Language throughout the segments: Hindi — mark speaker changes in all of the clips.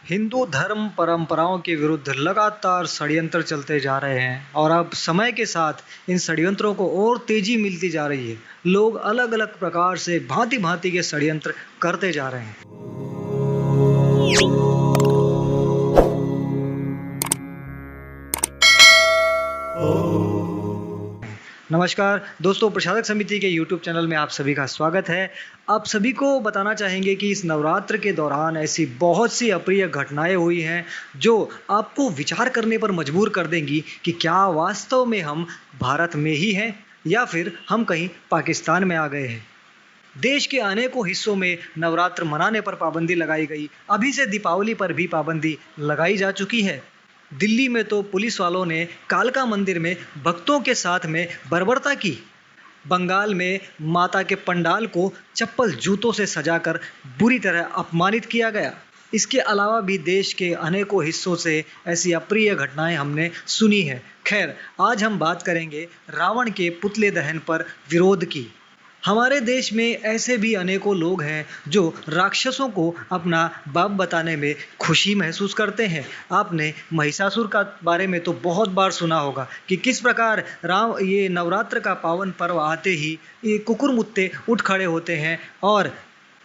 Speaker 1: हिंदू धर्म परंपराओं के विरुद्ध लगातार षड्यंत्र चलते जा रहे हैं और अब समय के साथ इन षड्यंत्रों को और तेजी मिलती जा रही है। लोग अलग अलग प्रकार से भांति भांति के षड्यंत्र करते जा रहे हैं। नमस्कार दोस्तों, प्रसारक समिति के YouTube चैनल में आप सभी का स्वागत है। आप सभी को बताना चाहेंगे कि इस नवरात्र के दौरान ऐसी बहुत सी अप्रिय घटनाएं हुई हैं जो आपको विचार करने पर मजबूर कर देंगी कि क्या वास्तव में हम भारत में ही हैं या फिर हम कहीं पाकिस्तान में आ गए हैं। देश के अनेकों हिस्सों में नवरात्र मनाने पर पाबंदी लगाई गई। अभी से दीपावली पर भी पाबंदी लगाई जा चुकी है। दिल्ली में तो पुलिस वालों ने कालका मंदिर में भक्तों के साथ में बर्बरता की। बंगाल में माता के पंडाल को चप्पल जूतों से सजाकर बुरी तरह अपमानित किया गया। इसके अलावा भी देश के अनेकों हिस्सों से ऐसी अप्रिय घटनाएं हमने सुनी है। खैर, आज हम बात करेंगे रावण के पुतले दहन पर विरोध की। हमारे देश में ऐसे भी अनेकों लोग हैं जो राक्षसों को अपना बाप बताने में खुशी महसूस करते हैं। आपने महिषासुर का बारे में तो बहुत बार सुना होगा कि किस प्रकार ये नवरात्र का पावन पर्व आते ही ये कुकुरमुत्ते उठ खड़े होते हैं और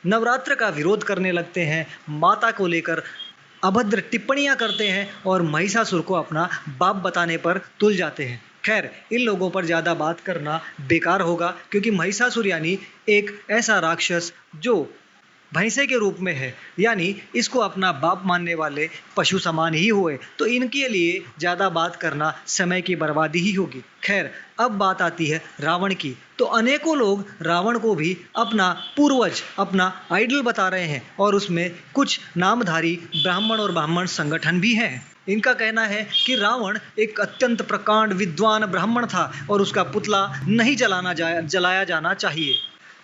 Speaker 1: नवरात्र का विरोध करने लगते हैं, माता को लेकर अभद्र टिप्पणियां करते हैं और महिषासुर को अपना बाप बताने पर तुल जाते हैं। खैर, इन लोगों पर ज़्यादा बात करना बेकार होगा क्योंकि महिषासुर यानी एक ऐसा राक्षस जो भैंसे के रूप में है, यानी इसको अपना बाप मानने वाले पशु समान ही हुए, तो इनके लिए ज़्यादा बात करना समय की बर्बादी ही होगी। खैर, अब बात आती है रावण की। तो अनेकों लोग रावण को भी अपना पूर्वज, अपना आइडल बता रहे हैं और उसमें कुछ नामधारी ब्राह्मण और ब्राह्मण संगठन भी हैं। इनका कहना है कि रावण एक अत्यंत प्रकांड विद्वान ब्राह्मण था और उसका पुतला नहीं जलाया जाना चाहिए।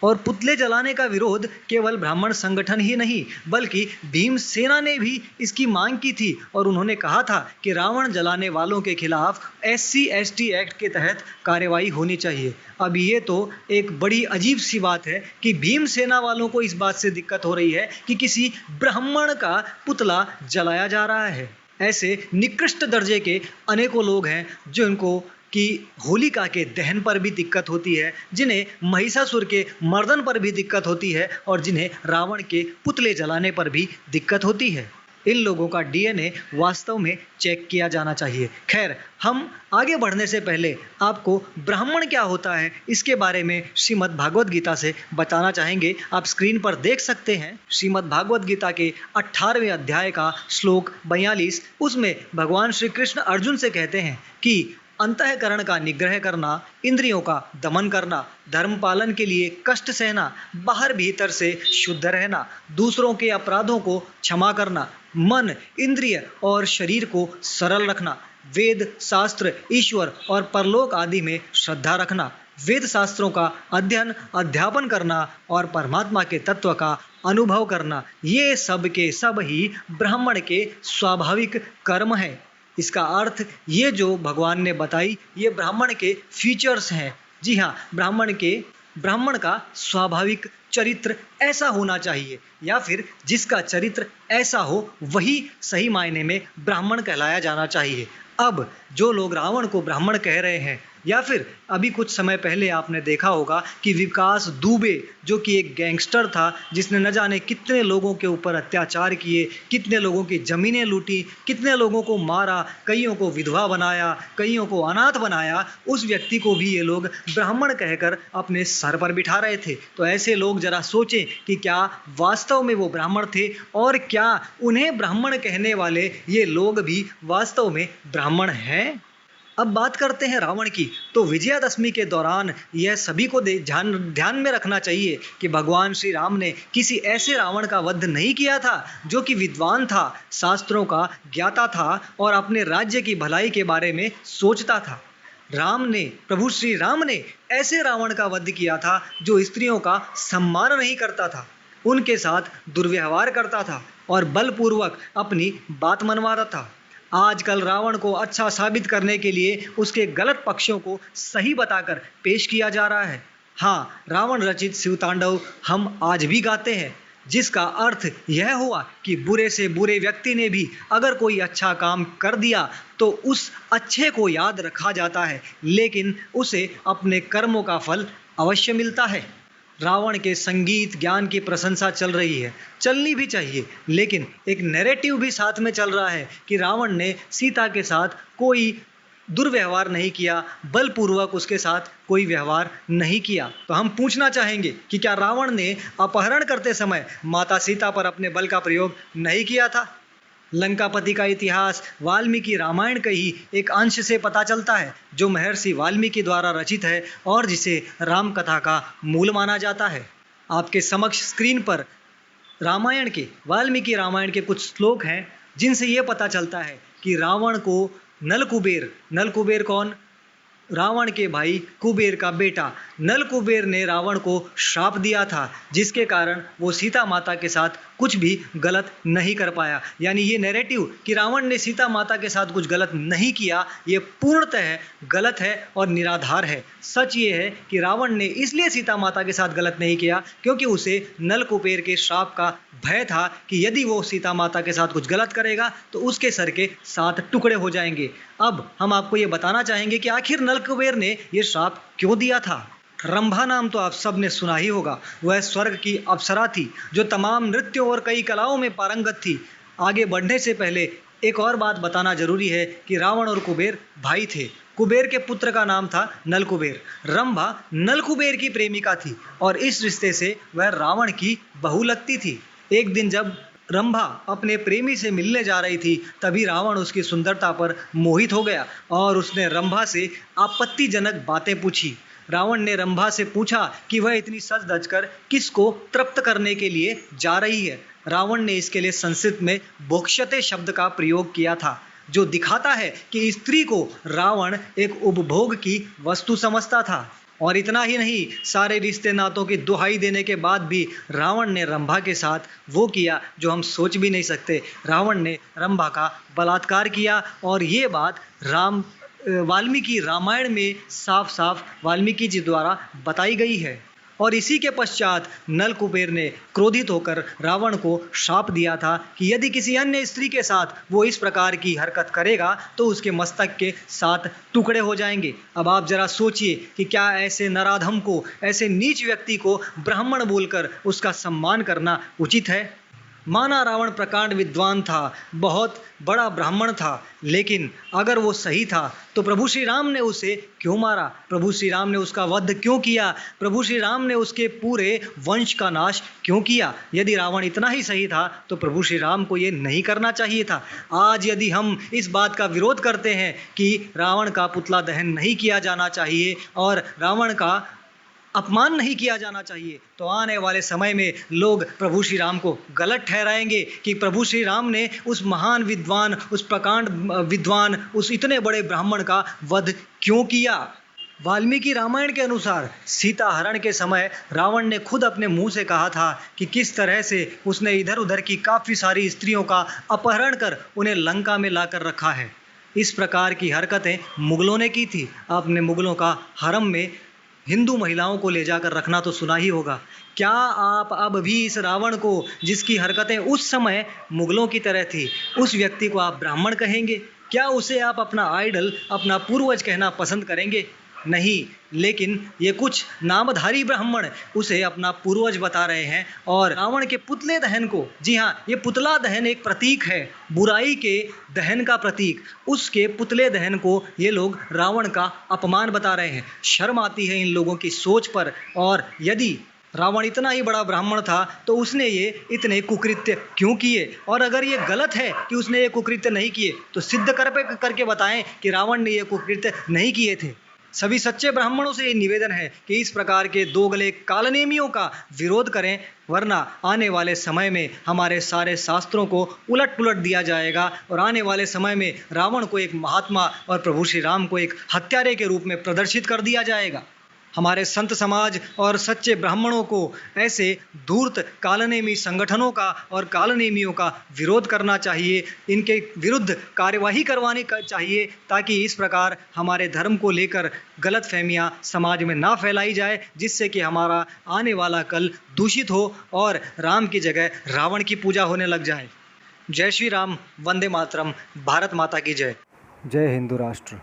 Speaker 1: और पुतले जलाने का विरोध केवल ब्राह्मण संगठन ही नहीं बल्कि भीमसेना ने भी इसकी मांग की थी और उन्होंने कहा था कि रावण जलाने वालों के खिलाफ SC ST एक्ट के तहत कार्रवाई होनी चाहिए। अब ये तो एक बड़ी अजीब सी बात है कि भीमसेना वालों को इस बात से दिक्कत हो रही है कि किसी ब्राह्मण का पुतला जलाया जा रहा है। ऐसे निकृष्ट दर्जे के अनेकों लोग हैं जो इनको कि होलिका के दहन पर भी दिक्कत होती है, जिन्हें महिषासुर के मर्दन पर भी दिक्कत होती है और जिन्हें रावण के पुतले जलाने पर भी दिक्कत होती है। इन लोगों का DNA वास्तव में चेक किया जाना चाहिए। खैर, हम आगे बढ़ने से पहले आपको ब्राह्मण क्या होता है इसके बारे में श्रीमद् भागवत गीता से बताना चाहेंगे। आप स्क्रीन पर देख सकते हैं श्रीमद् भागवत गीता के 18वें अध्याय का श्लोक 42। उसमें भगवान श्री कृष्ण अर्जुन से कहते हैं कि अंतःकरण का निग्रह करना, इंद्रियों का दमन करना, धर्म पालन के लिए कष्ट सहना, बाहर भीतर से शुद्ध रहना, दूसरों के अपराधों को क्षमा करना, मन, इंद्रिय और शरीर को सरल रखना, वेद शास्त्र, ईश्वर और परलोक आदि में श्रद्धा रखना, वेद शास्त्रों का अध्ययन अध्यापन करना और परमात्मा के तत्व का अनुभव करना, ये सब के सब ही ब्राह्मण के स्वाभाविक कर्म हैं। इसका अर्थ ये जो भगवान ने बताई ये ब्राह्मण के फीचर्स हैं। जी हाँ, ब्राह्मण का स्वाभाविक चरित्र ऐसा होना चाहिए या फिर जिसका चरित्र ऐसा हो वही सही मायने में ब्राह्मण कहलाया जाना चाहिए। अब जो लोग रावण को ब्राह्मण कह रहे हैं या फिर अभी कुछ समय पहले आपने देखा होगा कि विकास दुबे जो कि एक गैंगस्टर था जिसने न जाने कितने लोगों के ऊपर अत्याचार किए, कितने लोगों की ज़मीनें लूटी, कितने लोगों को मारा, कईयों को विधवा बनाया, कईयों को अनाथ बनाया, उस व्यक्ति को भी ये लोग ब्राह्मण कहकर अपने सर पर बिठा रहे थे। तो ऐसे लोग जरा सोचें कि क्या वास्तव में वो ब्राह्मण थे और क्या उन्हें ब्राह्मण कहने वाले ये लोग भी वास्तव में ब्राह्मण हैं। अब बात करते हैं रावण की। तो विजयादशमी के दौरान यह सभी को ध्यान में रखना चाहिए कि भगवान श्री राम ने किसी ऐसे रावण का वध नहीं किया था जो कि विद्वान था, शास्त्रों का ज्ञाता था और अपने राज्य की भलाई के बारे में सोचता था। प्रभु श्री राम ने ऐसे रावण का वध किया था जो स्त्रियों का सम्मान नहीं करता था, उनके साथ दुर्व्यवहार करता था और बलपूर्वक अपनी बात मनवाता था। आजकल रावण को अच्छा साबित करने के लिए उसके गलत पक्षों को सही बताकर पेश किया जा रहा है। हाँ, रावण रचित शिव तांडव हम आज भी गाते हैं। जिसका अर्थ यह हुआ कि बुरे से बुरे व्यक्ति ने भी अगर कोई अच्छा काम कर दिया तो उस अच्छे को याद रखा जाता है, लेकिन उसे अपने कर्मों का फल अवश्य मिलता है। रावण के संगीत ज्ञान की प्रशंसा चल रही है, चलनी भी चाहिए, लेकिन एक नैरेटिव भी साथ में चल रहा है कि रावण ने सीता के साथ कोई दुर्व्यवहार नहीं किया, बलपूर्वक उसके साथ कोई व्यवहार नहीं किया। तो हम पूछना चाहेंगे कि क्या रावण ने अपहरण करते समय माता सीता पर अपने बल का प्रयोग नहीं किया था? लंकापति का इतिहास वाल्मीकि रामायण का ही एक अंश से पता चलता है, जो महर्षि वाल्मीकि द्वारा रचित है और जिसे राम कथा का मूल माना जाता है। आपके समक्ष स्क्रीन पर रामायण के वाल्मीकि रामायण के कुछ श्लोक हैं, जिनसे ये पता चलता है कि रावण को नल कुबेर कौन? रावण के भाई कुबेर का बेटा नल कुबेर ने रावण को श्राप दिया था, जिसके कारण वो सीता माता के साथ कुछ भी गलत नहीं कर पाया। यानी ये नैरेटिव कि रावण ने सीता माता के साथ कुछ गलत नहीं किया, ये पूर्णतः गलत है और निराधार है। सच ये है कि रावण ने इसलिए सीता माता के साथ गलत नहीं किया क्योंकि उसे नल कुबेर के श्राप का भय था कि यदि वो सीता माता के साथ कुछ गलत करेगा तो उसके सर के 7 टुकड़े हो जाएंगे। अब हम आपको ये बताना चाहेंगे कि आखिर नल कुबेर ने ये श्राप क्यों दिया था। रंभा नाम तो आप सब ने सुना ही होगा। वह स्वर्ग की अप्सरा थी जो तमाम नृत्यों और कई कलाओं में पारंगत थी। आगे बढ़ने से पहले एक और बात बताना जरूरी है कि रावण और कुबेर भाई थे। कुबेर के पुत्र का नाम था नलकुबेर। रंभा नलकुबेर की प्रेमिका थी और इस रिश्ते से वह रावण की बहू लगती थी। एक दिन जब रंभा अपने प्रेमी से मिलने जा रही थी, तभी रावण उसकी सुंदरता पर मोहित हो गया और उसने रंभा से आपत्तिजनक बातें पूछी। रावण ने रंभा से पूछा कि वह इतनी सज धज कर किसको तृप्त करने के लिए जा रही है। रावण ने इसके लिए संस्कृत में भोक्ष्यते शब्द का प्रयोग किया था, जो दिखाता है कि स्त्री को रावण एक उपभोग की वस्तु समझता था। और इतना ही नहीं, सारे रिश्ते नातों की दुहाई देने के बाद भी रावण ने रंभा के साथ वो किया जो हम सोच भी नहीं सकते। रावण ने रंभा का बलात्कार किया और ये बात वाल्मीकि रामायण में साफ साफ वाल्मीकि जी द्वारा बताई गई है। और इसी के पश्चात नल कुबेर ने क्रोधित होकर रावण को श्राप दिया था कि यदि किसी अन्य स्त्री के साथ वो इस प्रकार की हरकत करेगा तो उसके मस्तक के 7 टुकड़े हो जाएंगे। अब आप जरा सोचिए कि क्या ऐसे नराधम को, ऐसे नीच व्यक्ति को ब्राह्मण बोलकर उसका सम्मान करना उचित है? माना रावण प्रकांड विद्वान था, बहुत बड़ा ब्राह्मण था, लेकिन अगर वो सही था तो प्रभु श्री राम ने उसे क्यों मारा? प्रभु श्री राम ने उसका वध क्यों किया? प्रभु श्री राम ने उसके पूरे वंश का नाश क्यों किया? यदि रावण इतना ही सही था तो प्रभु श्री राम को ये नहीं करना चाहिए था। आज यदि हम इस बात का विरोध करते हैं कि रावण का पुतला दहन नहीं किया जाना चाहिए और रावण का अपमान नहीं किया जाना चाहिए, तो आने वाले समय में लोग प्रभु श्री राम को गलत ठहराएंगे कि प्रभु श्री राम ने उस महान विद्वान, उस प्रकांड विद्वान, उस इतने बड़े ब्राह्मण का वध क्यों किया। वाल्मीकि रामायण के अनुसार सीता हरण के समय रावण ने खुद अपने मुंह से कहा था कि किस तरह से उसने इधर उधर की काफ़ी सारी स्त्रियों का अपहरण कर उन्हें लंका में लाकर रखा है। इस प्रकार की हरकतें मुगलों ने की थी। आपने मुगलों का हरम में हिंदू महिलाओं को ले जाकर रखना तो सुना ही होगा। क्या आप अब भी इस रावण को, जिसकी हरकतें उस समय मुगलों की तरह थी, उस व्यक्ति को आप ब्राह्मण कहेंगे? क्या उसे आप अपना आइडल, अपना पूर्वज कहना पसंद करेंगे? नहीं, लेकिन ये कुछ नामधारी ब्राह्मण उसे अपना पूर्वज बता रहे हैं और रावण के पुतले दहन को, जी हाँ, ये पुतला दहन एक प्रतीक है, बुराई के दहन का प्रतीक, उसके पुतले दहन को ये लोग रावण का अपमान बता रहे हैं। शर्म आती है इन लोगों की सोच पर। और यदि रावण इतना ही बड़ा ब्राह्मण था तो उसने ये इतने कुकृत्य क्यों किए? और अगर ये गलत है कि उसने ये कुकृत्य नहीं किए तो सिद्ध करके बताएं कि रावण ने ये कुकृत्य नहीं किए थे। सभी सच्चे ब्राह्मणों से ये निवेदन है कि इस प्रकार के दोगले कालनेमियों का विरोध करें, वरना आने वाले समय में हमारे सारे शास्त्रों को उलट पुलट दिया जाएगा और आने वाले समय में रावण को एक महात्मा और प्रभु श्री राम को एक हत्यारे के रूप में प्रदर्शित कर दिया जाएगा। हमारे संत समाज और सच्चे ब्राह्मणों को ऐसे धूर्त कालनेमी संगठनों का और कालनेमियों का विरोध करना चाहिए, इनके विरुद्ध कार्यवाही करवानी चाहिए, ताकि इस प्रकार हमारे धर्म को लेकर गलतफहमियां समाज में ना फैलाई जाए, जिससे कि हमारा आने वाला कल दूषित हो और राम की जगह रावण की पूजा होने लग जाए। जय श्री राम, वंदे मातरम, भारत माता की जय। जय हिंदू राष्ट्र।